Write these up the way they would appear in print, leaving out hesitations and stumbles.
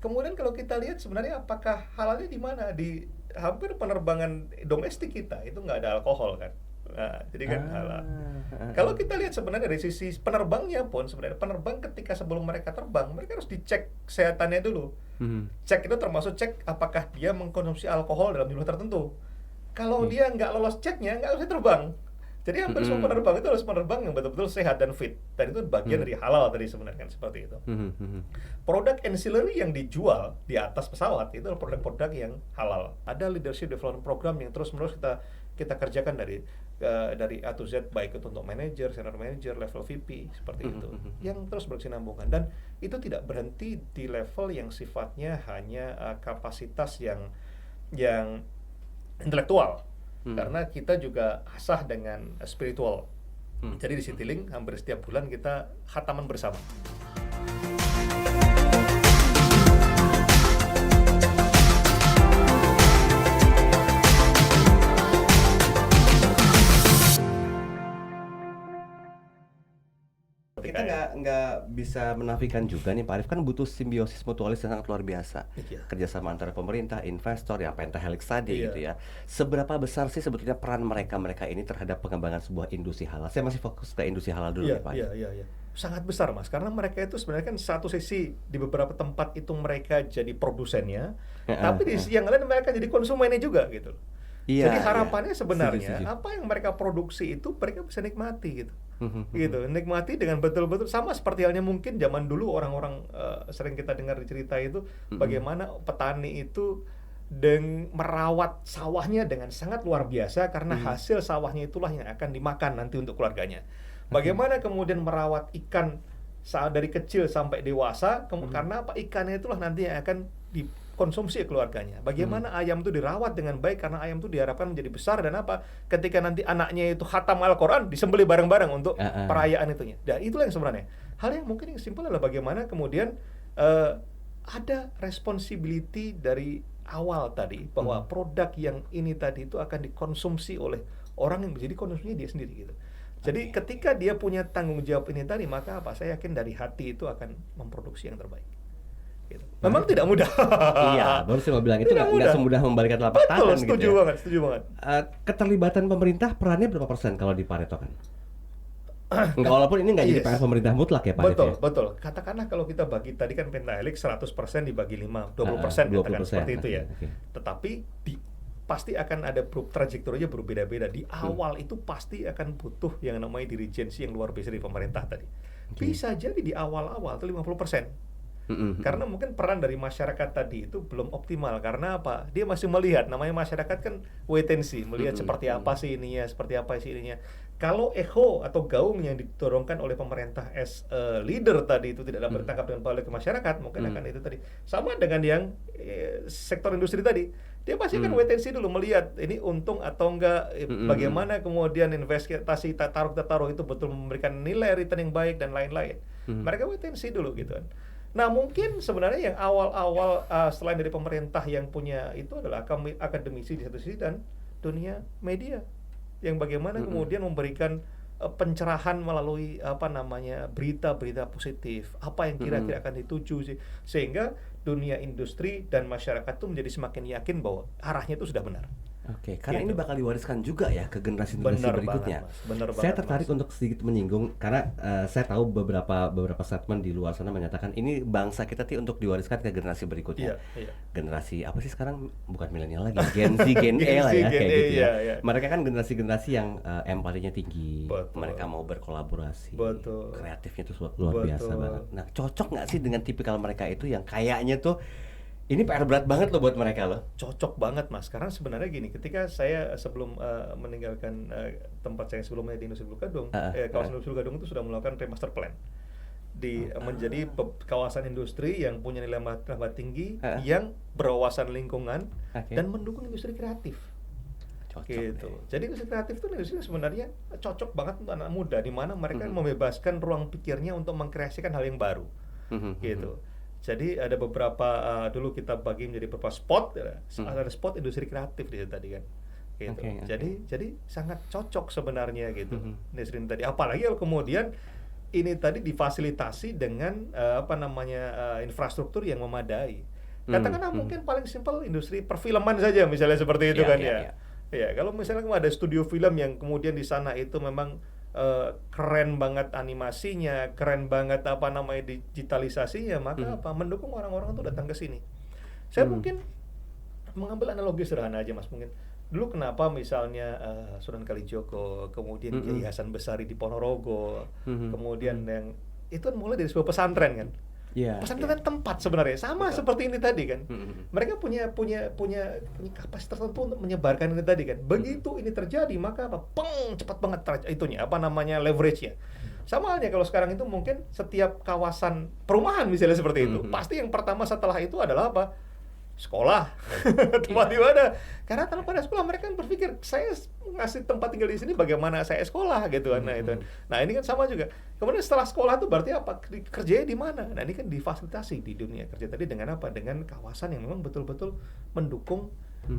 kemudian kalau kita lihat sebenarnya apakah halalnya di mana? Di hampir penerbangan domestik kita itu nggak ada alkohol kan. Nah, jadi kan halal. Kalau kita lihat sebenarnya dari sisi penerbangnya pun sebenarnya penerbang ketika sebelum mereka terbang, mereka harus dicek kesehatannya dulu. Mhm. Cek itu termasuk cek apakah dia mengkonsumsi alkohol dalam jumlah tertentu. Kalau Iya. dia nggak lolos ceknya, nggak bisa terbang. Jadi hampir semua Mhm. penerbang itu harus penerbang yang betul-betul sehat dan fit. Dan itu bagian Mhm. dari halal tadi sebenarnya kan seperti itu. Mhm, mhm. Produk ancillary yang dijual di atas pesawat itu adalah produk-produk yang halal. Ada leadership development program yang terus-menerus kita kerjakan dari A to Z, baik itu untuk manajer, senior manager, level VP seperti Mhm, itu, mhm. yang terus berkesinambungan dan itu tidak berhenti di level yang sifatnya hanya kapasitas yang intelektual, karena kita juga asah dengan spiritual. Jadi di Citylink hampir setiap bulan kita khataman bersama. Kita nggak bisa menafikan juga nih Pak Arief, kan butuh simbiosis mutualis yang sangat luar biasa. Iya. Kerjasama antara pemerintah, investor, ya pentahelix tadi Iya. gitu ya. Seberapa besar sih sebetulnya peran mereka ini terhadap pengembangan sebuah industri halal? Saya masih fokus ke industri halal dulu Iya, nih Pak iya, Arief. iya, iya. Sangat besar Mas, karena mereka itu sebenarnya kan satu sisi di beberapa tempat itu mereka jadi produsennya, Heeh, tapi di heeh. sisi yang lain mereka jadi konsumennya juga gitu. Iya, Jadi iya. harapannya Setuju, sebenarnya setuju. apa yang mereka produksi itu mereka bisa nikmati gitu. Mhm, mhm. Gitu, nikmati dengan betul-betul sama seperti halnya mungkin zaman dulu orang-orang sering kita dengar cerita itu Mhm. bagaimana petani itu merawat sawahnya dengan sangat luar biasa karena Mhm. hasil sawahnya itulah yang akan dimakan nanti untuk keluarganya. Oke. Bagaimana kemudian merawat ikan saat dari kecil sampai dewasa, Mhm. karena apa ikannya itulah nanti yang akan dikonsumsi keluarganya. Mhm. Bagaimana ayam itu dirawat dengan baik karena ayam itu diharapkan menjadi besar dan apa? Ketika nanti anaknya itu khatam Al-Qur'an disembelih bareng-bareng untuk Heeh. perayaan itunya. Dan itulah yang sebenarnya. Hal yang mungkin yang simpel adalah bagaimana kemudian eh, ada responsibility dari awal tadi bahwa Mhm. produk yang ini tadi itu akan dikonsumsi oleh orang yang menjadi konsumsinya dia sendiri gitu. Jadi Oke. ketika dia punya tanggung jawab ini tadi, maka apa? Saya yakin dari hati itu akan memproduksi yang terbaik. Gitu. Pak Memang Arief, tidak mudah. iya, baru saya mau bilang itu Tidak nggak mudah. semudah membalikan telapak Betul, tangan gitu setuju ya. banget, setuju banget. Keterlibatan pemerintah perannya berapa persen kalau diparetokan? Nggak, walaupun ini nggak jadi Yes. PR pemerintah mutlak ya Pak Arief Betul, ya? betul. Katakanlah kalau kita bagi tadi kan pentahelix 100% dibagi 5, 20% Heeh, katakan 20%. seperti itu ya. Oke, oke. Tetapi pasti akan ada trajektorinya berbeda-beda. Di Hmm. awal itu pasti akan butuh yang namanya dirijensi yang luar biasa dari pemerintah tadi. Oke. Bisa jadi di awal-awal itu 50%. Mhm, Karena mhm. mungkin peran dari masyarakat tadi itu belum optimal. Karena apa? Dia masih melihat, namanya masyarakat kan wait and see, melihat Mhm, seperti mhm. apa sih ininya, seperti apa sih ininya. Kalau echo atau gaung yang didorongkan oleh pemerintah as a leader tadi itu tidak dapat Mhm. ditangkap dengan baik oleh masyarakat, mungkin akan Mhm. itu tadi. Sama dengan yang sektor industri tadi. Dia pasti akan Mhm. wait and see dulu melihat ini untung atau enggak, Mhm, mhm. bagaimana kemudian investasi taruh itu betul memberikan nilai return yang baik dan lain-lain. Mhm. Mereka wait and see dulu gitu kan. Nah, mungkin sebenarnya yang awal-awal selain dari pemerintah yang punya itu adalah akademisi di satu sisi dan dunia media yang bagaimana Mhm. kemudian memberikan pencerahan melalui apa namanya berita-berita positif, apa yang kira-kira Mhm. akan dituju sih, sehingga dunia industri dan masyarakat tuh menjadi semakin yakin bahwa arahnya itu sudah benar. Oke, karena ini Gitu. bakal diwariskan juga ya ke generasi-generasi Benar berikutnya. banget, Mas. Benar Saya banget, tertarik Mas. untuk sedikit menyinggung karena saya tahu beberapa statement di luar sana menyatakan ini bangsa kita untuk diwariskan ke generasi berikutnya. Iya, iya. Generasi apa sih sekarang, bukan milenial lagi, Gen Z, Gen E Gen lah Z, ya Gen kayak E, gitu ya. iya, iya. Mereka kan generasi-generasi yang empatinya tinggi, Betul. mereka mau berkolaborasi, Betul. kreatifnya tuh luar biasa Betul. banget. Nah, cocok nggak sih dengan tipikal mereka itu yang kayaknya tuh ini PR berat banget loh buat mereka loh. Cocok banget Mas, karena sebenarnya gini, ketika saya sebelum meninggalkan tempat saya sebelumnya di industri Bulu Gadung, kawasan industri Bulu Gadung itu sudah melakukan remaster plan menjadi kawasan industri yang punya nilai tambah tinggi, yang berwawasan lingkungan Oke. dan mendukung industri kreatif. Cocok Gitu. deh. Jadi industri kreatif itu industri yang sebenarnya cocok banget untuk anak muda, di mana mereka Mhm. membebaskan ruang pikirnya untuk mengkreasikan hal yang baru. Mhm, Gitu. Jadi ada beberapa dulu kita bagi menjadi beberapa spot, ada spot industri kreatif di situ tadi kan. Gitu. Oke, oke. Jadi sangat cocok sebenarnya gitu. Mhm. Industri ini tadi apalagi kalau kemudian ini tadi difasilitasi dengan infrastruktur yang memadai. Katakanlah mungkin paling simpel industri perfilman saja misalnya seperti itu kan ya. Ya, kalau misalnya ada studio film yang kemudian di sana itu memang keren banget animasinya, keren banget apa namanya digitalisasinya, maka apa mendukung orang-orang untuk datang ke sini. Saya mungkin mengambil analogi sederhana aja Mas, mungkin dulu kenapa misalnya Sunan Kalijogo, kemudian Kiai Hasan Besari di Ponorogo, kemudian yang itu mulai dari sebuah pesantren kan. Pesantren tempat sebenarnya sama seperti ini tadi kan. Mereka punya kapasitas tertentu untuk menyebarkan ini tadi kan. Begitu ini terjadi maka apa? Cepat banget itunya apa namanya leverage-nya. Sama halnya kalau sekarang itu mungkin setiap kawasan perumahan misalnya seperti itu, pasti yang pertama setelah itu adalah apa? Sekolah, tempat ibadah. Karena tanpa ada sekolah mereka kan berpikir saya ngasih tempat tinggal di sini bagaimana saya sekolah gitu kan. Nah ini kan sama juga. Kemudian setelah sekolah itu berarti apa? Kerjanya di mana? Nah ini kan difasilitasi di dunia kerja tadi dengan apa? Dengan kawasan yang memang betul-betul mendukung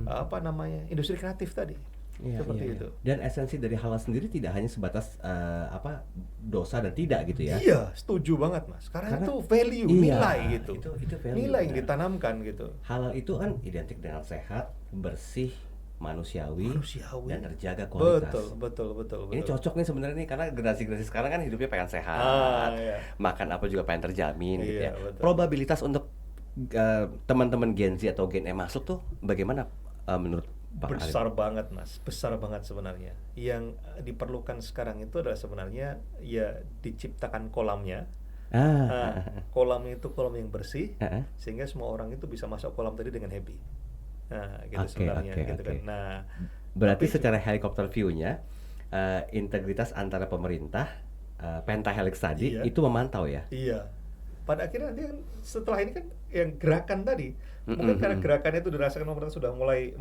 apa namanya industri kreatif tadi. Seperti itu. Dan esensi dari halal sendiri tidak hanya sebatas dosa dan tidak gitu ya. Iya, setuju banget Mas. Karena itu value, nilai gitu. Itu value, nilai yang ditanamkan gitu. Halal itu kan identik dengan sehat, bersih, manusiawi. Dan terjaga kualitas. Betul. Ini cocok nih sebenarnya nih karena generasi sekarang kan hidupnya pengen sehat, makan apa juga pengen terjamin gitu ya. Betul. Probabilitas untuk teman-teman Gen Z atau Gen E masuk tuh bagaimana menurut besar banget Mas, besar banget sebenarnya. Yang diperlukan sekarang itu adalah sebenarnya ya diciptakan kolamnya. Kolamnya itu kolam yang bersih, sehingga semua orang itu bisa masuk kolam tadi dengan happy. Nah, gitu sebenarnya, gitu kan. Nah, berarti secara helikopter view-nya, integritas antara pemerintah, pentahelix tadi itu memantau ya. Iya. Pada akhirnya nanti kan setelah ini kan yang gerakan tadi mungkin karena gerakannya itu dirasakan pemerintah sudah mulai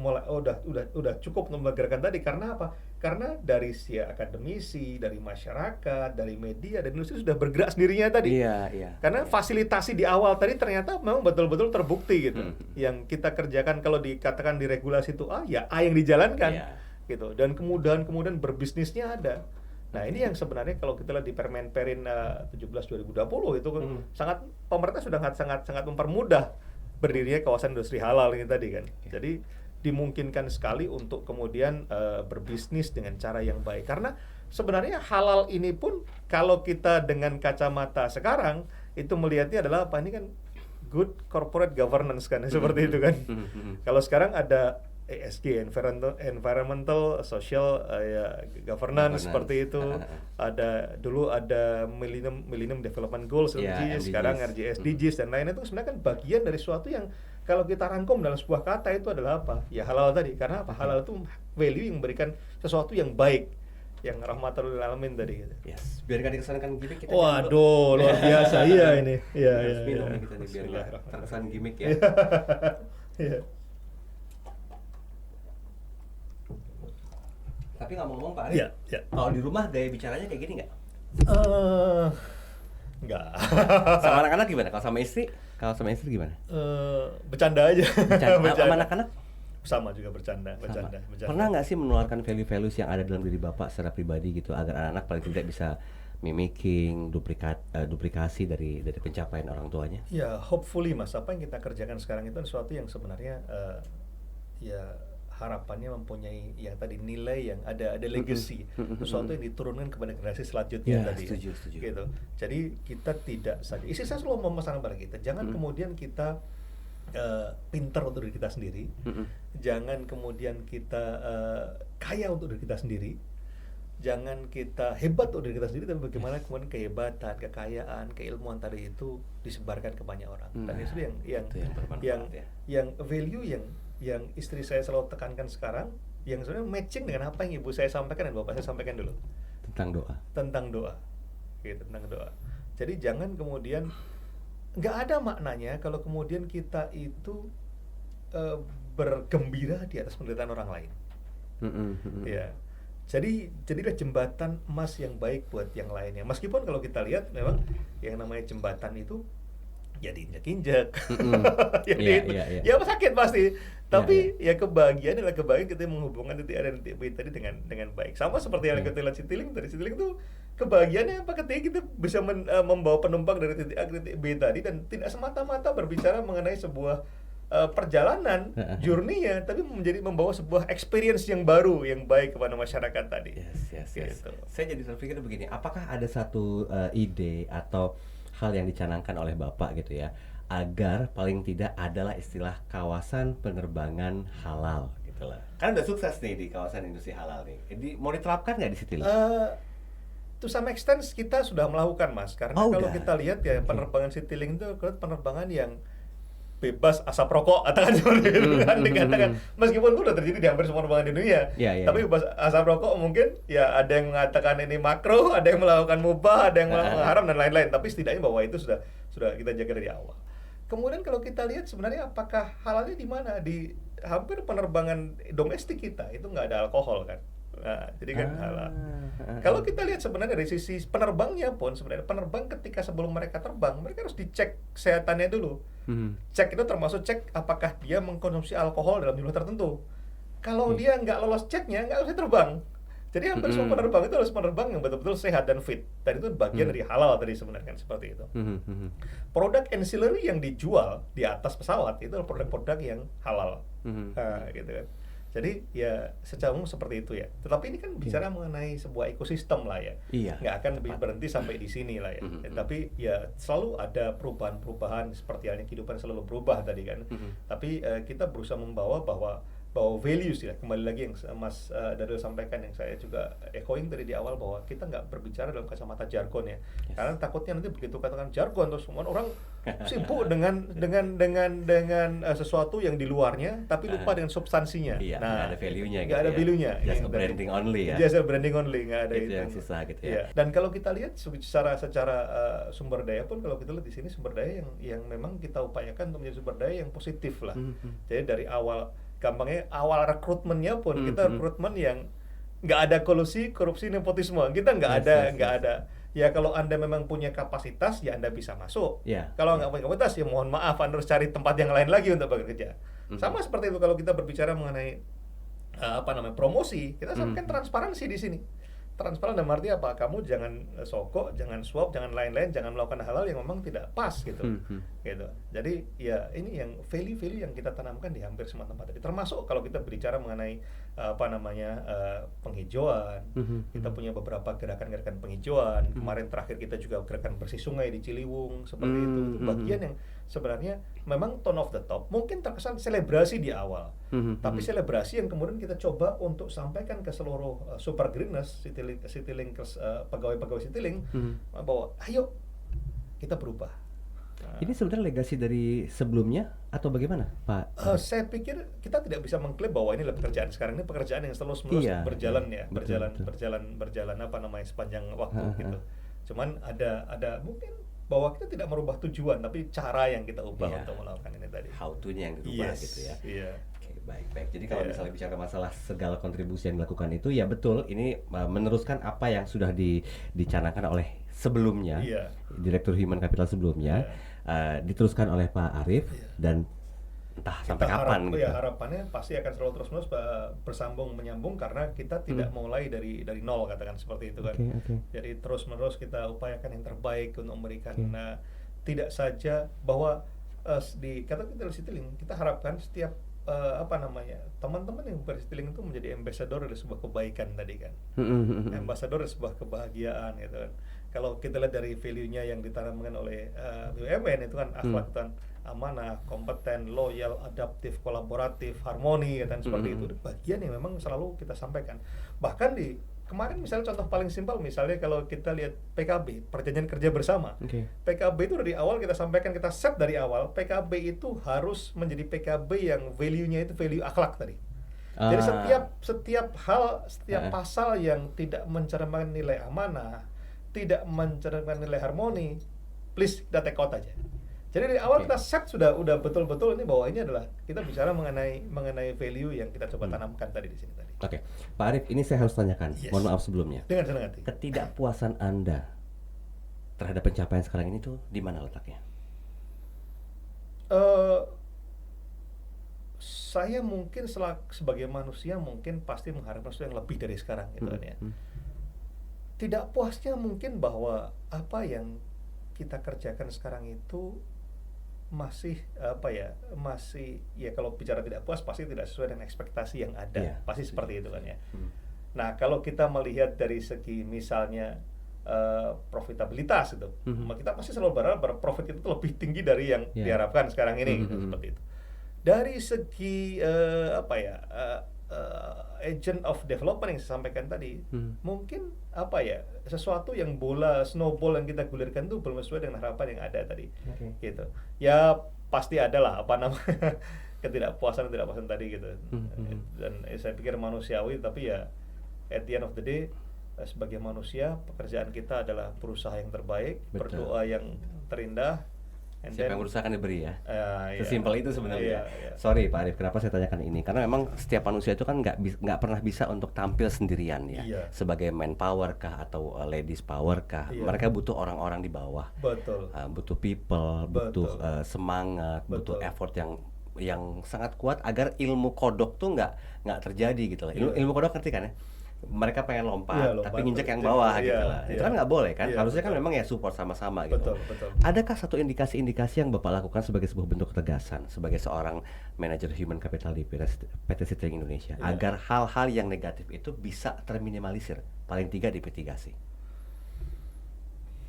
udah cukup untuk gerakan tadi karena apa? Karena dari si akademisi, dari masyarakat, dari media dan industri sudah bergerak sendirinya tadi. Karena fasilitasi di awal tadi ternyata memang betul-betul terbukti gitu. Yang kita kerjakan kalau dikatakan di regulasi itu A yang dijalankan gitu. Dan kemudian berbisnisnya ada. Nah ini yang sebenarnya kalau kita lihat di Permen Perin 17/2020 itu sangat pemerintah sudah sangat mempermudah berdirinya kawasan industri halal ini tadi kan. Jadi dimungkinkan sekali untuk kemudian berbisnis dengan cara yang baik. Karena sebenarnya halal ini pun kalau kita dengan kacamata sekarang itu melihatnya adalah apa? Ini kan good corporate governance kan seperti itu kan. Kalau sekarang ada ESG, environmental, social, governance seperti itu. Dulu ada Millennium Development Goals, SDGs, sekarang SDGs dan lain-lain itu sebenarnya kan bagian dari sesuatu yang kalau kita rangkum dalam sebuah kata itu adalah apa? Ya halal tadi. Karena apa? Halal itu value yang memberikan sesuatu yang baik, yang rahmatul lil alamin tadi gitu. Biar gak dikesankan gimmick kita. Waduh, luar biasa ini. Iya. Minum kita nih biar gak terkesan gimmick ya. Iya. Tapi ngomong-ngomong Pak Arif, kalau di rumah gaya bicaranya kayak gini nggak? Nggak. Sama anak-anak gimana? Kalau sama istri? Gimana? Bercanda aja. Bercanda. Sama anak-anak? Sama juga bercanda. Pernah nggak sih menularkan value-values yang ada dalam diri Bapak secara pribadi gitu agar anak-anak paling tidak bisa mimicking, duplikasi dari pencapaian orang tuanya? Ya, hopefully Mas, apa yang kita kerjakan sekarang itu sesuatu yang sebenarnya harapannya mempunyai yang tadi nilai yang ada legacy, sesuatu yang diturunkan kepada generasi selanjutnya tadi. Setuju. Gitu. Jadi kita tidak saja. Istri saya selalu memesan pada kita, jangan kemudian kita pintar untuk diri kita sendiri, jangan kemudian kita kaya untuk diri kita sendiri, jangan kita hebat untuk diri kita sendiri, tapi bagaimana kemudian kehebatan, kekayaan, keilmuan tadi itu disebarkan ke banyak orang. Dan itu yang value yang istri saya selalu tekankan sekarang, yang sebenarnya matching dengan apa yang ibu saya sampaikan dan bapak saya sampaikan dulu tentang doa gitu, tentang doa. Jadi jangan kemudian nggak ada maknanya kalau kemudian kita itu bergembira di atas penderitaan orang lain. Ya, jadilah jembatan emas yang baik buat yang lainnya. Meskipun kalau kita lihat memang yang namanya jembatan itu ya diinjak-injak, ya sakit pasti. Tapi ya kebahagiaan adalah kebahagiaan kita menghubungkan titik A dan titik B tadi dengan baik. Sama seperti yang kita lihat Citylink tadi. Citylink itu kebahagiaannya apa? Ketika kita bisa membawa penumpang dari titik A ke titik B tadi dan tidak semata-mata berbicara mengenai sebuah perjalanan, journey-nya, tapi membawa sebuah experience yang baru, yang baik kepada masyarakat tadi. Yes. Gitu. Saya jadi terpikir begini, apakah ada satu ide atau hal yang dicanangkan oleh Bapak gitu ya, agar paling tidak adalah istilah kawasan penerbangan halal gitu lah. Kan udah sukses nih di kawasan industri halal nih. Jadi mau diterapkan nggak di Citylink? To some extent kita sudah melakukan, Mas, karena kalau kita lihat ya penerbangan Citylink itu penerbangan yang bebas asap rokok, katakan seperti itu kan, dikatakan meskipun itu udah terjadi di hampir semua penerbangan di dunia, tapi bebas asap rokok mungkin ya ada yang mengatakan ini makruh, ada yang melakukan mubah, ada yang melakukan haram dan lain-lain, tapi setidaknya bahwa itu sudah kita jaga dari awal. Kemudian kalau kita lihat sebenarnya apakah halalnya di mana, di hampir penerbangan domestik kita itu nggak ada alkohol kan. Nah, jadi kan halal. Kalau kita lihat sebenarnya dari sisi penerbangnya pun, sebenarnya penerbang ketika sebelum mereka terbang, mereka harus dicek kesehatannya dulu. Cek itu termasuk cek apakah dia mengkonsumsi alkohol dalam jumlah tertentu. Kalau dia nggak lolos ceknya, nggak usah terbang. Jadi hampir semua penerbang itu harus penerbang yang betul-betul sehat dan fit. Dan itu bagian dari halal tadi sebenarnya kan, seperti itu. Produk ancillary yang dijual di atas pesawat itu adalah produk-produk yang halal. Gitu kan. Jadi ya secara umum seperti itu ya. Tetapi ini kan bicara mengenai sebuah ekosistem lah ya. Nggak akan berhenti sampai di sini lah ya. Tapi ya selalu ada perubahan-perubahan seperti halnya kehidupan selalu berubah tadi kan. Tapi kita berusaha membawa bahwa values ya, kembali lagi yang Mas Daryl sampaikan, yang saya juga echoing tadi di awal, bahwa kita nggak berbicara dalam kacamata jargon ya. Karena takutnya nanti begitu katakan jargon terus semua orang sibuk dengan sesuatu yang di luarnya tapi lupa dengan substansinya. Nggak ada value-nya nggak ada value-nya. Just branding only ya. Just branding only, nggak ada itu. Yang susah gitu ya. Dan kalau kita lihat secara sumber daya pun, kalau kita lihat di sini sumber daya yang memang kita upayakan untuk menjadi sumber daya yang positif lah. Jadi dari awal, gampangnya awal rekrutmennya pun kita rekrutmen yang nggak ada kolusi, korupsi, nepotisme. Kita nggak ada. Ya kalau Anda memang punya kapasitas, ya Anda bisa masuk. Kalau nggak punya kapasitas, ya mohon maaf, Anda harus cari tempat yang lain lagi untuk bekerja. Sama seperti itu kalau kita berbicara mengenai promosi, kita sampaikan transparansi di sini. Transparan dalam arti apa? Kamu jangan sogok, jangan suap, jangan lain-lain, jangan melakukan hal-hal yang memang tidak pas gitu. Gitu. Jadi ya ini yang value-value yang kita tanamkan di hampir semua tempat tadi. Termasuk kalau kita berbicara mengenai penghijauan. Kita punya beberapa gerakan-gerakan penghijauan. Kemarin terakhir kita juga gerakan bersih sungai di Ciliwung seperti itu. Itu bagian yang sebenarnya memang tone of the top. Mungkin terkesan selebrasi di awal. Tapi selebrasi yang kemudian kita coba untuk sampaikan ke seluruh super greenness Citylink, pegawai-pegawai Citylink, bahwa ayo kita berubah. Ini sebenarnya legasi dari sebelumnya atau bagaimana, Pak? Saya pikir kita tidak bisa mengklaim bahwa ini adalah pekerjaan sekarang. Ini pekerjaan yang terus-menerus berjalan ya, berjalan sepanjang waktu gitu. Cuman ada mungkin bahwa kita tidak merubah tujuan, tapi cara yang kita ubah untuk melakukan ini tadi. How to-nya yang dirubah gitu ya. Oke, baik. Jadi kalau misalnya bicara masalah segala kontribusi yang dilakukan itu, ya betul, ini meneruskan apa yang sudah dicanangkan oleh sebelumnya, Direktur Human Capital sebelumnya, diteruskan oleh Pak Arief, dan entah kita sampai kapan gitu. Ya, harapannya pasti akan selalu terus-menerus bersambung menyambung, karena kita tidak mulai dari nol, katakan seperti itu kan. Jadi terus-menerus kita upayakan yang terbaik untuk memberikan tidak saja bahwa kita Citylink, kita harapkan setiap teman-teman yang Citylink itu menjadi ambassador dari sebuah kebaikan tadi kan. Ambassador dari sebuah kebahagiaan gitu kan. Kalau kita lihat dari value-nya yang ditanamkan oleh BUMN itu kan akhlak dan amanah, kompeten, loyal, adaptif, kolaboratif, harmoni dan seperti itu. Bagian yang memang selalu kita sampaikan. Bahkan di kemarin misalnya contoh paling simpel, misalnya kalau kita lihat PKB, perjanjian kerja bersama. PKB itu dari awal kita sampaikan, kita set dari awal, PKB itu harus menjadi PKB yang value-nya itu value akhlak tadi. Jadi setiap pasal yang tidak mencerminkan nilai amanah, tidak mencerminkan nilai harmoni, please kita take out aja. Jadi dari awal kita set udah betul-betul ini bahwa ini adalah kita bicara mengenai value yang kita coba tanamkan tadi di sini tadi. Oke, Pak Arief, ini saya harus tanyakan. Mohon maaf sebelumnya. Dengan senang hati. Ketidakpuasan Anda terhadap pencapaian sekarang ini tuh di mana letaknya? Saya mungkin sebagai manusia mungkin pasti mengharapkan sesuatu yang lebih dari sekarang gitu kan ya. Tidak puasnya mungkin bahwa apa yang kita kerjakan sekarang itu masih masih ya kalau bicara tidak puas pasti tidak sesuai dengan ekspektasi yang ada, pasti seperti itu kan ya. Nah kalau kita melihat dari segi misalnya profitabilitas itu, kita pasti selalu berharap profit itu lebih tinggi dari yang diharapkan sekarang ini, gitu, seperti itu. Dari segi agent of development yang saya sampaikan tadi, mungkin sesuatu yang bola snowball yang kita gulirkan itu belum sesuai dengan harapan yang ada tadi, gitu. Ya pasti ada lah ketidakpuasan tadi gitu. Dan saya pikir manusiawi, tapi ya at the end of the day sebagai manusia pekerjaan kita adalah berusaha yang terbaik, berdoa yang terindah. Siapa yang berusaha akan diberi ya. Sesimpel itu sebenarnya. Sorry Pak Arif, kenapa saya tanyakan ini? Karena memang setiap manusia itu kan nggak pernah bisa untuk tampil sendirian ya. Sebagai manpower kah atau ladies power kah. Mereka butuh orang-orang di bawah. Betul. Butuh people, butuh semangat, butuh effort yang sangat kuat agar ilmu kodok tuh nggak terjadi gitu lah. Ilmu kodok ngerti kan ya? Mereka pengen lompat tapi nginjek yang bawah gitu lah. Itu kan nggak boleh kan? Harusnya kan memang ya support sama-sama gitu. Betul. Adakah satu indikasi-indikasi yang Bapak lakukan sebagai sebuah bentuk ketegasan sebagai seorang manajer human capital di PT Citylink Indonesia agar hal-hal yang negatif itu bisa terminimalisir, paling tidak dimitigasi?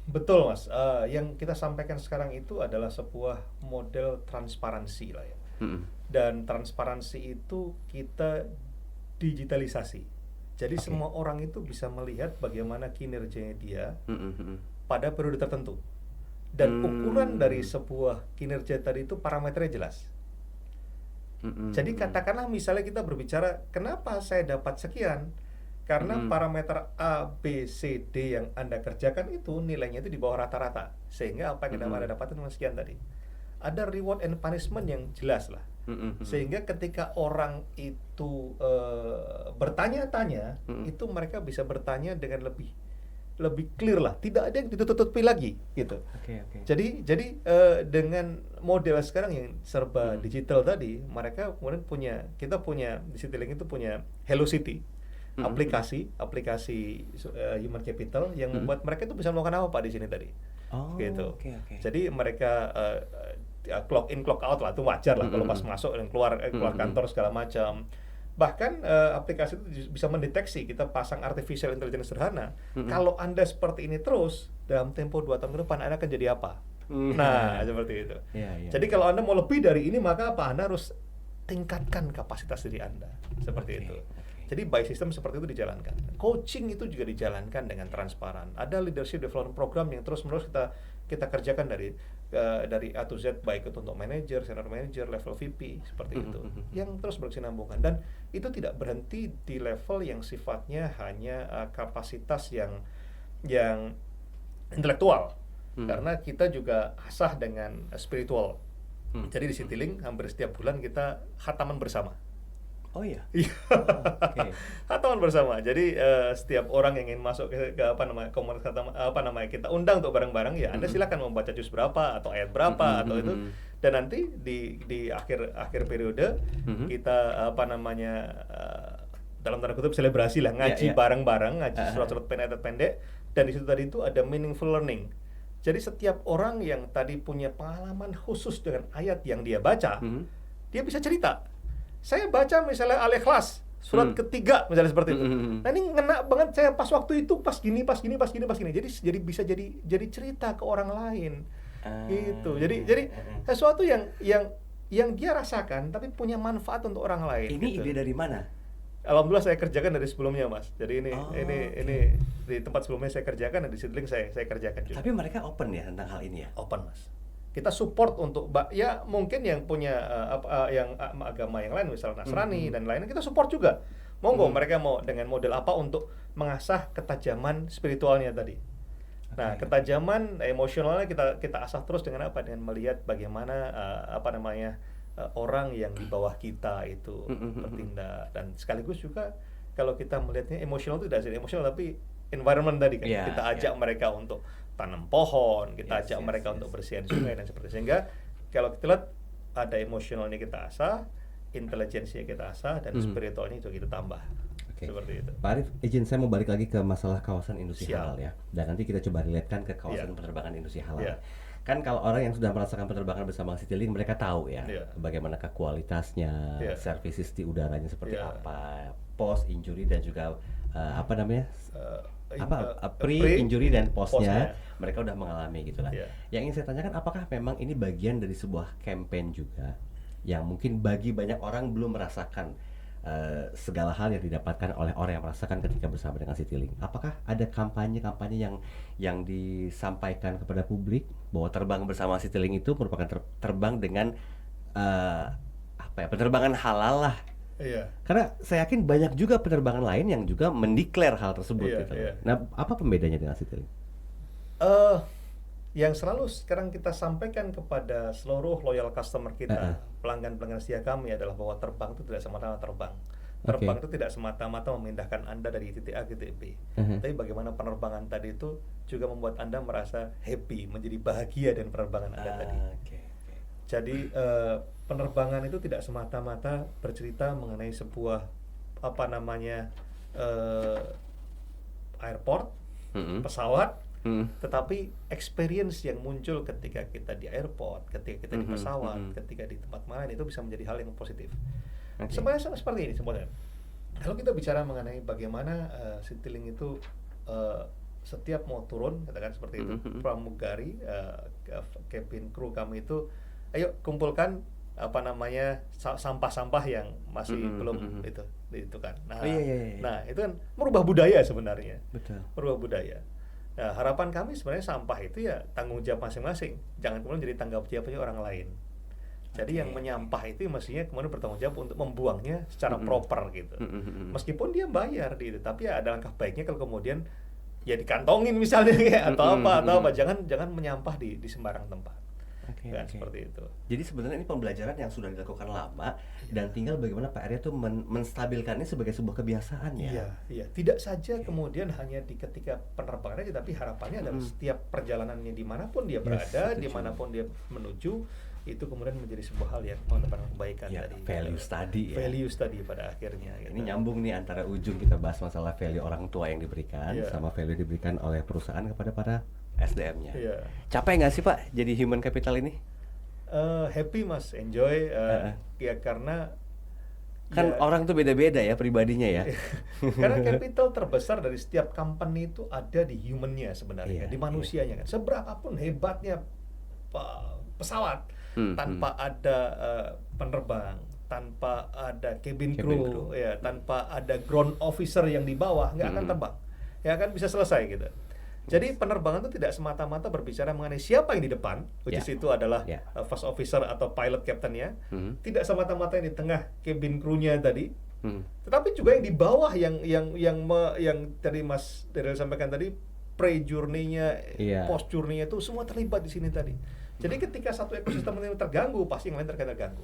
Betul Mas, yang kita sampaikan sekarang itu adalah sebuah model transparansi lah ya. Dan transparansi itu kita digitalisasi. Jadi semua orang itu bisa melihat bagaimana kinerjanya dia pada periode tertentu. Dan ukuran dari sebuah kinerja tadi itu parameternya jelas. Jadi katakanlah misalnya kita berbicara kenapa saya dapat sekian, karena parameter A, B, C, D yang Anda kerjakan itu nilainya itu di bawah rata-rata, sehingga apa yang Anda dapatkan cuma sekian tadi. Ada reward and punishment yang jelas lah. Sehingga ketika orang itu bertanya-tanya, itu mereka bisa bertanya dengan lebih clear lah, tidak ada yang ditutup-tutupi lagi gitu. Jadi dengan model sekarang yang serba digital tadi, mereka kemudian kita punya di Citylink itu punya Hello City, aplikasi human capital yang membuat mereka itu bisa melakukan apa Pak di sini tadi, gitu. Jadi mereka clock in clock out lah, itu wajar lah kalau pas masuk dan keluar kantor segala macam. Bahkan aplikasi itu bisa mendeteksi, kita pasang artificial intelligence sederhana. Kalau Anda seperti ini terus dalam tempo 2 tahun ke depan Anda akan jadi apa? Nah, seperti itu. Jadi kalau Anda mau lebih dari ini, maka apa? Anda harus tingkatkan kapasitas diri Anda. Seperti itu. Jadi by system seperti itu dijalankan. Coaching itu juga dijalankan dengan transparan. Ada leadership development program yang terus-menerus kita kerjakan dari A to Z, baik itu untuk manager, senior manager, level VP seperti itu, yang terus berkesinambungan. Dan itu tidak berhenti di level yang sifatnya hanya kapasitas yang intelektual, karena kita juga asah dengan spiritual. Jadi di Citylink hampir setiap bulan kita khataman bersama. Oh iya. Khataman bersama. Jadi setiap orang yang ingin masuk ke komunitas kita undang untuk bareng-bareng, ya Anda silakan membaca juz berapa atau ayat berapa atau itu, dan nanti di akhir periode kita dalam tanda kutip selebrasi lah, ngaji bareng-bareng, ngaji surat-surat pendek, dan di situ tadi itu ada meaningful learning. Jadi setiap orang yang tadi punya pengalaman khusus dengan ayat yang dia baca, dia bisa cerita. Saya baca misalnya Al-Ikhlas surat ketiga misalnya seperti itu. Nah ini ngena banget saya pas waktu itu pas gini. Jadi bisa jadi cerita ke orang lain. Gitu. Jadi sesuatu yang dia rasakan tapi punya manfaat untuk orang lain. Ini gitu. Ide dari mana? Alhamdulillah saya kerjakan dari sebelumnya Mas. Jadi ini di tempat sebelumnya saya kerjakan dan di Citylink saya kerjakan juga. Tapi mereka open ya tentang hal ini ya? Open Mas. Kita support untuk ya mungkin yang punya yang agama yang lain misalnya Nasrani dan lainnya, kita support juga. Monggo mereka mau dengan model apa untuk mengasah ketajaman spiritualnya tadi. Nah, ketajaman emosionalnya kita asah terus dengan apa? Dengan melihat bagaimana orang yang di bawah kita itu bertindak, dan sekaligus juga kalau kita melihatnya emosional itu tidak hanya emosional tapi environment tadi kan. Kita ajak mereka untuk tanam pohon, kita ajak mereka untuk bersihin sungai dan seperti itu. Sehingga kalau kita lihat ada emosionalnya kita asah, intelijensinya kita asah, dan spiritualnya itu kita tambah. Seperti itu. Pak Arif, izin saya mau balik lagi ke masalah kawasan industri halal ya. Dan nanti kita coba relatekan ke kawasan penerbangan industri halal. Kan kalau orang yang sudah merasakan penerbangan bersama Citylink, mereka tahu ya bagaimanakah kualitasnya, services di udaranya seperti apa, post injury dan juga pre-injury dan postnya mereka udah mengalami gitu lah. Yang ingin saya tanyakan, apakah memang ini bagian dari sebuah campaign juga yang mungkin bagi banyak orang belum merasakan segala hal yang didapatkan oleh orang yang merasakan ketika bersama dengan Citylink? Apakah ada kampanye-kampanye yang disampaikan kepada publik bahwa terbang bersama Citylink itu merupakan terbang dengan penerbangan halal lah? Iya. Karena saya yakin banyak juga penerbangan lain yang juga mendeklar hal tersebut gitu. Nah, apa pembedanya dengan Citylink? Yang selalu sekarang kita sampaikan kepada seluruh loyal customer kita, pelanggan-pelanggan setia kami adalah bahwa terbang itu tidak semata-mata terbang. Terbang itu tidak semata-mata memindahkan Anda dari titik A ke titik B. Tapi bagaimana penerbangan tadi itu juga membuat Anda merasa happy, menjadi bahagia dengan penerbangan Anda tadi. Jadi penerbangan itu tidak semata-mata bercerita mengenai sebuah airport, pesawat, tetapi experience yang muncul ketika kita di airport, ketika kita di pesawat, ketika di tempat main itu bisa menjadi hal yang positif. Sebenarnya seperti ini sebenarnya. Kalau kita bicara mengenai bagaimana Citylink itu setiap mau turun, katakan seperti itu, pramugari, cabin crew kami itu, ayo kumpulkan sampah-sampah yang masih belum itu kan. Nah, itu kan merubah budaya sebenarnya. Betul. Merubah budaya. Nah, harapan kami sebenarnya sampah itu ya tanggung jawab masing-masing. Jangan kemudian jadi tanggung jawabnya orang lain. Jadi yang menyampah itu mestinya kemudian bertanggung jawab untuk membuangnya secara proper gitu. Meskipun dia bayar gitu, tapi ya ada langkah baiknya kalau kemudian ya dikantongin misalnya atau apa. Jangan menyampah di sembarang tempat. Seperti itu. Jadi sebenarnya ini pembelajaran yang sudah dilakukan lama dan tinggal bagaimana Pak Arya tuh menstabilkannya sebagai sebuah kebiasaan ya. Iya. Tidak saja kemudian hanya di ketika penerbangan aja, tapi harapannya adalah setiap perjalanannya dimanapun dia berada, dimanapun dia menuju, itu kemudian menjadi sebuah hal yang mendatangkan kebaikan tadi. Value study pada akhirnya. Ini nyambung nih antara ujung kita bahas masalah value orang tua yang diberikan sama value diberikan oleh perusahaan kepada para SDM-nya. Capek nggak sih Pak jadi human capital ini? Happy Mas, enjoy. Ya karena kan orang tuh beda-beda ya pribadinya ya. Karena capital terbesar dari setiap company itu ada di human-nya sebenarnya, di manusianya kan. Seberapapun hebatnya pesawat, tanpa ada penerbang, tanpa ada cabin crew, ya, tanpa ada ground officer yang di bawah, nggak akan terbang. Ya kan bisa selesai gitu. Jadi penerbangan itu tidak semata-mata berbicara mengenai siapa yang di depan, which is itu adalah first officer atau pilot captain-nya, tidak semata-mata yang di tengah cabin crew-nya tadi, tetapi juga yang di bawah yang tadi Mas Daryl sampaikan tadi, pre-journey-nya, post-journey-nya itu semua terlibat di sini tadi. Jadi ketika satu ekosistem ini terganggu, pasti yang lain terganggu.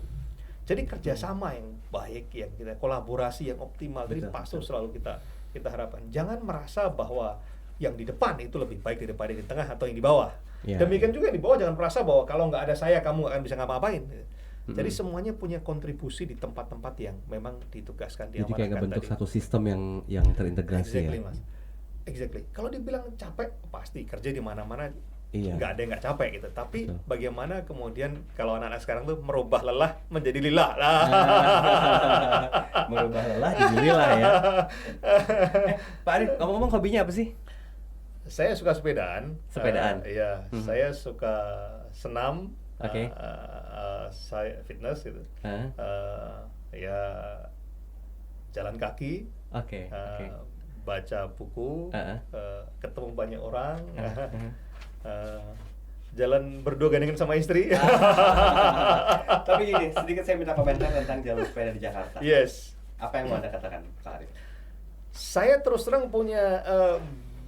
Jadi kerjasama yang baik, yang kita kolaborasi yang optimal, jadi pasti selalu kita harapkan. Jangan merasa bahwa yang di depan itu lebih baik daripada di tengah atau yang di bawah. Demikian juga yang di bawah jangan merasa bahwa kalau nggak ada saya kamu nggak akan bisa ngapa-ngapain. Jadi semuanya punya kontribusi di tempat-tempat yang memang ditugaskan, diamanahkan. Jadi kayak ngebentuk satu sistem yang terintegrasi. Mas. Exactly. Kalau dibilang capek, pasti kerja di mana-mana nggak ada yang nggak capek gitu. Tapi bagaimana kemudian kalau anak-anak sekarang tuh merubah lelah menjadi lila lah. Merubah lelah jadi lila ya. Pak Arif, ngomong-ngomong hobinya apa sih? Saya suka sepedaan. Saya suka senam. Saya fitness gitu. Ya jalan kaki. Baca buku. Ketemu banyak orang. Jalan berdua gandengan sama istri. Tapi gini, sedikit saya minta komentar tentang jalur sepeda di Jakarta. Yes. Apa yang mau Anda katakan, Pak Arif? Saya terus terang punya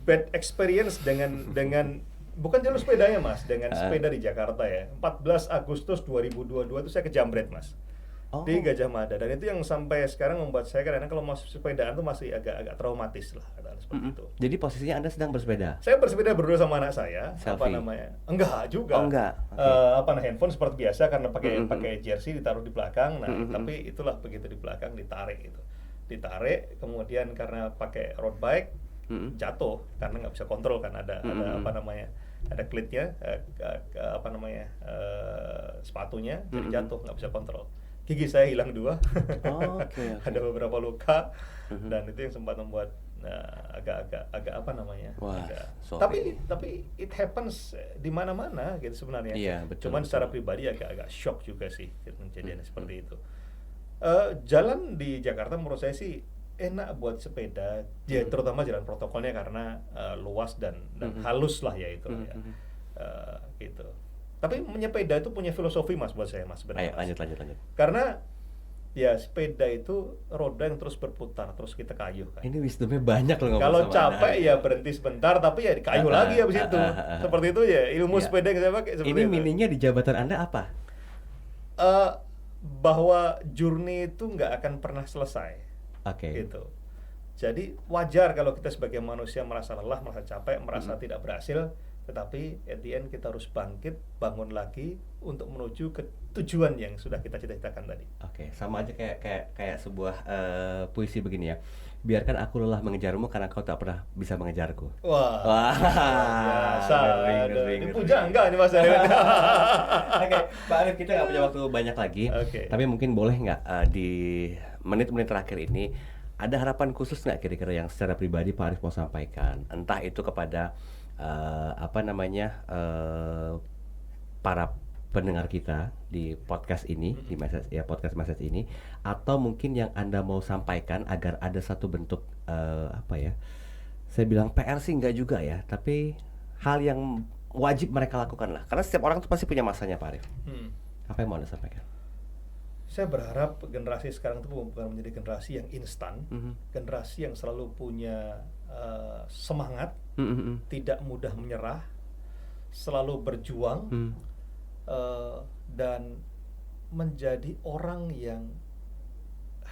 bad experience dengan bukan jalur sepedanya Mas, dengan sepeda di Jakarta ya. 14 Agustus 2022 itu saya kejamret Mas. Di Gajah Mada, dan itu yang sampai sekarang membuat saya kadang kalau masuk sepedaan tuh masih agak traumatis lah, seperti itu. Jadi posisinya Anda sedang bersepeda? Saya bersepeda berdua sama anak saya. Selfie? Enggak juga. Enggak. Handphone seperti biasa karena pakai jersey ditaruh di belakang. Nah, tapi itulah begitu di belakang ditarik gitu. Ditarik, kemudian karena pakai road bike jatuh karena nggak bisa kontrol kan ada ada klitnya, apa namanya, sepatunya, jadi jatuh nggak bisa kontrol. Gigi saya hilang 2, Okay. ada beberapa luka, dan itu yang sempat membuat agak apa namanya, Wah, tapi it happens di mana-mana gitu sebenarnya. Iya, betul. Cuman secara pribadi agak shock juga sih kejadian seperti itu. Jalan di Jakarta menurut saya sih enak buat sepeda, ya terutama jalan protokolnya karena luas dan halus lah ya itu ya. Gitu. Tapi menyepeda itu punya filosofi Mas buat saya Mas sebenarnya. Ayo, lanjut. Karena ya sepeda itu roda yang terus berputar, terus kita kayuh kan. Ini wisdomnya banyak loh ngomong. Kalau sama capek Anda. ya berhenti sebentar, tapi ya dikayuh lagi habis itu. Seperti itu ya ilmu sepeda yang saya pakai seperti Ini itu. meaningnya di jabatan Anda apa? Bahwa journey itu nggak akan pernah selesai. Oke. Gitu. Jadi wajar kalau kita sebagai manusia merasa lelah, merasa capek, merasa tidak berhasil, tetapi at the end kita harus bangkit, bangun lagi untuk menuju ke tujuan yang sudah kita cita-citakan tadi. Oke, sama aja kayak sebuah puisi begini ya. Biarkan aku lelah mengejarmu karena kau tak pernah bisa mengejarku. Wah. Biasa. Ngeri. Dipuja enggak nih Mas? Oke, Pak Arif, kita nggak punya waktu banyak lagi. Tapi mungkin boleh nggak di menit-menit terakhir ini ada harapan khusus nggak kira-kira yang secara pribadi Pak Arif mau sampaikan? Entah itu kepada para pendengar kita di podcast ini, di podcast message ini, atau mungkin yang Anda mau sampaikan agar ada satu bentuk saya bilang PR sih enggak juga ya, tapi hal yang wajib mereka lakukan lah, karena setiap orang tuh pasti punya masanya Pak Arif. Apa yang mau Anda sampaikan? Saya berharap generasi sekarang itu bukan menjadi generasi yang instan, generasi yang selalu punya semangat, tidak mudah menyerah, selalu berjuang, dan menjadi orang yang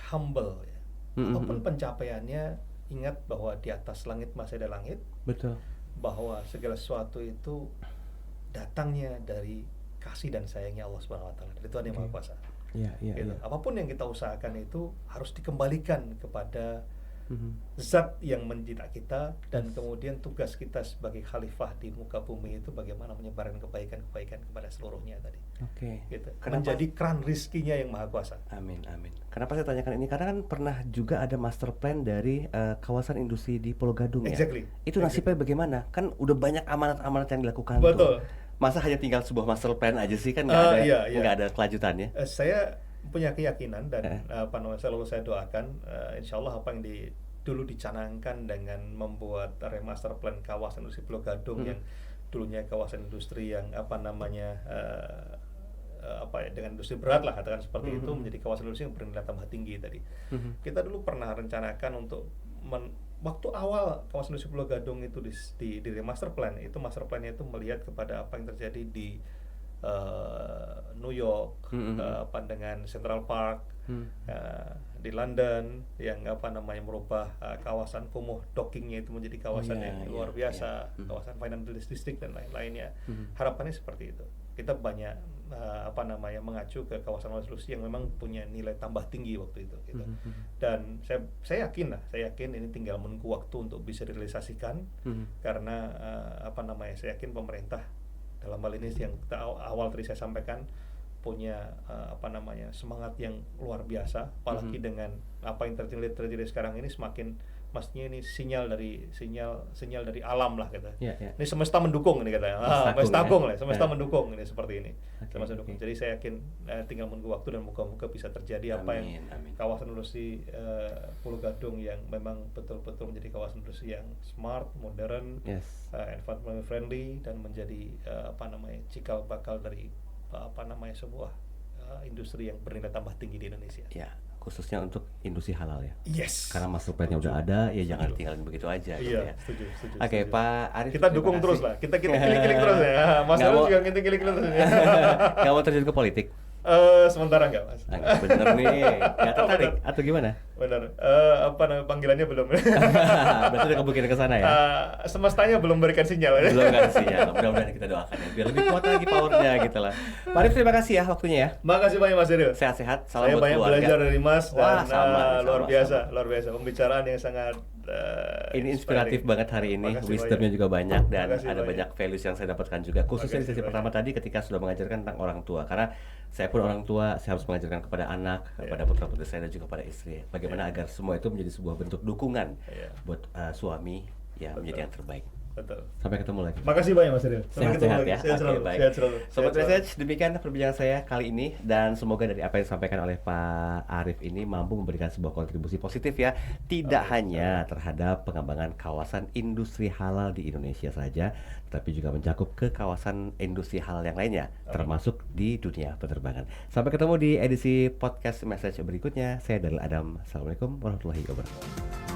humble ya. Apapun pencapaiannya, ingat bahwa di atas langit masih ada langit. Betul. Bahwa segala sesuatu itu datangnya dari kasih dan sayangnya Allah Subhanahu wa taala, dari Tuhan yang Maha Kuasa. Gitu. Apapun yang kita usahakan itu harus dikembalikan kepada zat yang menjinak kita, dan kemudian tugas kita sebagai khalifah di muka bumi itu bagaimana menyebarkan kebaikan-kebaikan kepada seluruhnya tadi. Gitu. Menjadi keran rizkinya yang Maha Kuasa. Amin. Kenapa saya tanyakan ini? Karena kan pernah juga ada master plan dari kawasan industri di Pulau Gadung ya. Itu nasibnya bagaimana? Kan udah banyak amanat-amanat yang dilakukan. Betul. Masa hanya tinggal sebuah master plan aja sih, kan nggak ada kelanjutannya. Saya punya keyakinan dan selalu saya doakan, insya Allah apa yang dulu dicanangkan dengan membuat remaster plan kawasan industri Pulau Gadung yang dulunya kawasan industri yang dengan industri berat lah katakan seperti itu, menjadi kawasan industri yang bernilai tambah tinggi tadi. Kita dulu pernah rencanakan untuk waktu awal kawasan industri Pulau Gadung itu di remaster plan, itu master plan-nya itu melihat kepada apa yang terjadi di New York, dengan Central Park, di London yang merubah kawasan kumuh dockingnya itu menjadi kawasan yang luar biasa, kawasan financial district dan lain-lainnya. Harapannya seperti itu. Kita banyak mengacu ke kawasan industri yang memang punya nilai tambah tinggi waktu itu gitu. Dan saya yakin ini tinggal menunggu waktu untuk bisa direalisasikan, karena saya yakin pemerintah dalam hal ini yang awal tadi saya sampaikan punya semangat yang luar biasa, apalagi dengan apa yang terjadi sekarang ini, maksudnya ini sinyal dari alam lah kata. Ini semesta mendukung ini katanya. Semesta mendukung ini seperti ini. Jadi saya yakin tinggal menunggu waktu, dan moga-moga bisa terjadi amin. Kawasan industri Pulau Gadung yang memang betul-betul menjadi kawasan industri yang smart, modern, environment friendly, dan menjadi cikal bakal dari sebuah industri yang bernilai tambah tinggi di Indonesia. Ya, khususnya untuk industri halal ya. Yes. Karena master plan-nya udah ada, ya jangan tinggalin begitu aja. Iya, gitu ya. setuju. Oke, Pak Arif. Kita dukung terus lah. Kita kilik-kilik terus ya. Mas Arif juga kilik-kilik terus ya. Nggak mau terjun ke politik? Sementara nggak, Mas. Bener nih. Nggak tertarik atau gimana? Benar. Apa namanya panggilannya belum. Berarti udah kemungkinan ke sana ya? Semestanya belum berikan sinyal. Belum kan sinyal. Mudah-mudahan kita doakan ya biar lebih kuat lagi powernya gitu lah. Pak Arif, terima kasih ya waktunya ya. Makasih banyak Mas Rio. Sehat-sehat. Salam Saya buat banyak keluarga. belajar dari Mas dan luar biasa. Pembicaraan yang sangat ini inspiratif banget hari ini. Wisdomnya juga banyak dan ada banyak values yang saya dapatkan juga. Khususnya di sesi pertama tadi ketika sudah mengajarkan tentang orang tua. Karena saya pun orang tua, saya harus mengajarkan kepada anak, kepada putra-putri saya dan juga pada istri. Bagaimana agar semua itu menjadi sebuah bentuk dukungan buat suami ya menjadi yang terbaik. Betul. Sampai ketemu lagi. Makasih banyak Mas Rio. Sehat-sehat ya. Sehat selalu. Baik. Sehat selalu. Sobat Message, demikian perbincangan saya kali ini dan semoga dari apa yang disampaikan oleh Pak Arif ini mampu memberikan sebuah kontribusi positif ya, tidak hanya terhadap pengembangan kawasan industri halal di Indonesia saja, tapi juga mencakup ke kawasan industri halal yang lainnya, termasuk di dunia penerbangan. Sampai ketemu di edisi podcast Message berikutnya. Saya Daryl Adam. Assalamualaikum warahmatullahi wabarakatuh.